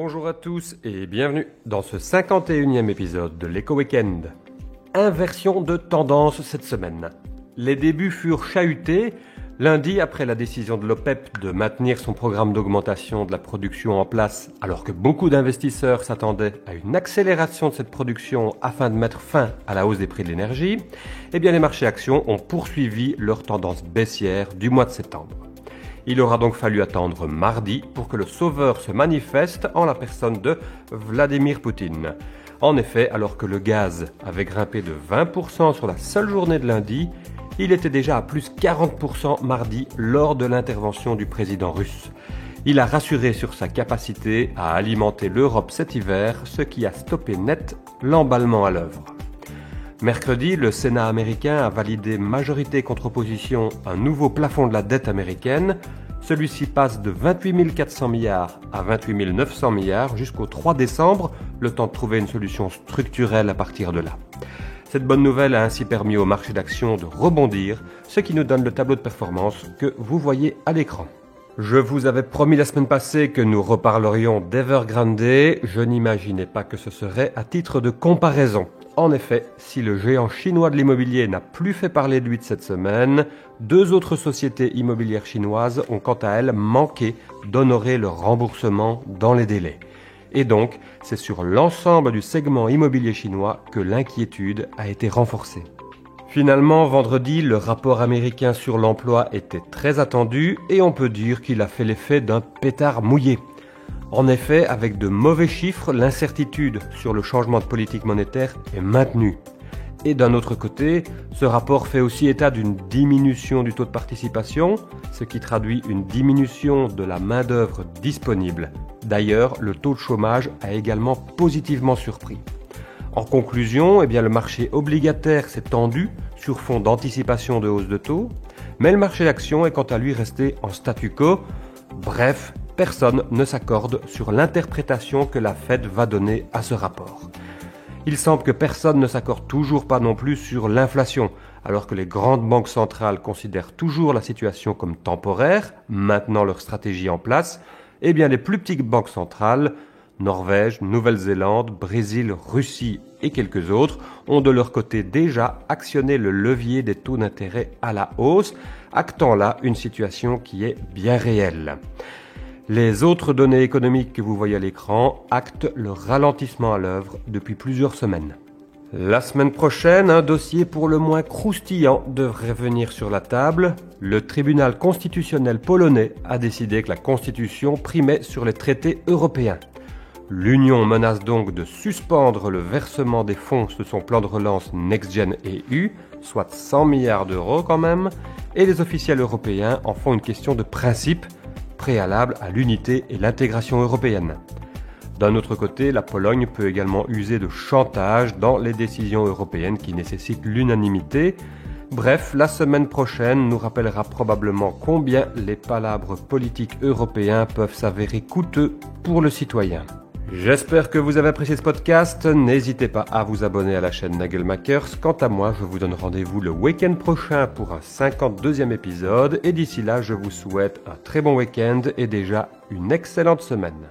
Bonjour à tous et bienvenue dans ce 51e épisode de l'Eco Weekend. Inversion de tendance cette semaine. Les débuts furent chahutés. Lundi, après la décision de l'OPEP de maintenir son programme d'augmentation de la production en place, alors que beaucoup d'investisseurs s'attendaient à une accélération de cette production afin de mettre fin à la hausse des prix de l'énergie, eh bien les marchés actions ont poursuivi leur tendance baissière du mois de septembre. Il aura donc fallu attendre mardi pour que le sauveur se manifeste en la personne de Vladimir Poutine. En effet, alors que le gaz avait grimpé de 20% sur la seule journée de lundi, il était déjà à plus 40% mardi lors de l'intervention du président russe. Il a rassuré sur sa capacité à alimenter l'Europe cet hiver, ce qui a stoppé net l'emballement à l'œuvre. Mercredi, le Sénat américain a validé majorité contre opposition un nouveau plafond de la dette américaine. Celui-ci passe de 28 400 milliards à 28 900 milliards jusqu'au 3 décembre, le temps de trouver une solution structurelle à partir de là. Cette bonne nouvelle a ainsi permis au marché d'actions de rebondir, ce qui nous donne le tableau de performance que vous voyez à l'écran. Je vous avais promis la semaine passée que nous reparlerions d'Evergrande. Je n'imaginais pas que ce serait à titre de comparaison. En effet, si le géant chinois de l'immobilier n'a plus fait parler de lui de cette semaine, deux autres sociétés immobilières chinoises ont quant à elles manqué d'honorer leur remboursement dans les délais. Et donc, c'est sur l'ensemble du segment immobilier chinois que l'inquiétude a été renforcée. Finalement, vendredi, le rapport américain sur l'emploi était très attendu et on peut dire qu'il a fait l'effet d'un pétard mouillé. En effet, avec de mauvais chiffres, l'incertitude sur le changement de politique monétaire est maintenue. Et d'un autre côté, ce rapport fait aussi état d'une diminution du taux de participation, ce qui traduit une diminution de la main-d'œuvre disponible. D'ailleurs, le taux de chômage a également positivement surpris. En conclusion, le marché obligataire s'est tendu sur fond d'anticipation de hausse de taux, mais le marché d'actions est quant à lui resté en statu quo. Bref, personne ne s'accorde sur l'interprétation que la Fed va donner à ce rapport. Il semble que personne ne s'accorde toujours pas non plus sur l'inflation, alors que les grandes banques centrales considèrent toujours la situation comme temporaire, maintenant leur stratégie en place. Les plus petites banques centrales, Norvège, Nouvelle-Zélande, Brésil, Russie et quelques autres, ont de leur côté déjà actionné le levier des taux d'intérêt à la hausse, actant là une situation qui est bien réelle. Les autres données économiques que vous voyez à l'écran actent le ralentissement à l'œuvre depuis plusieurs semaines. La semaine prochaine, un dossier pour le moins croustillant devrait venir sur la table. Le tribunal constitutionnel polonais a décidé que la Constitution primait sur les traités européens. L'Union menace donc de suspendre le versement des fonds de son plan de relance Next-Gen EU, soit 100 milliards d'euros quand même, et les officiels européens en font une question de principe, préalable à l'unité et l'intégration européenne. D'un autre côté, la Pologne peut également user de chantage dans les décisions européennes qui nécessitent l'unanimité. Bref, la semaine prochaine nous rappellera probablement combien les palabres politiques européens peuvent s'avérer coûteux pour le citoyen. J'espère que vous avez apprécié ce podcast. N'hésitez pas à vous abonner à la chaîne Nagelmakers. Quant à moi, je vous donne rendez-vous le week-end prochain pour un 52e épisode. Et d'ici là, je vous souhaite un très bon week-end et déjà une excellente semaine.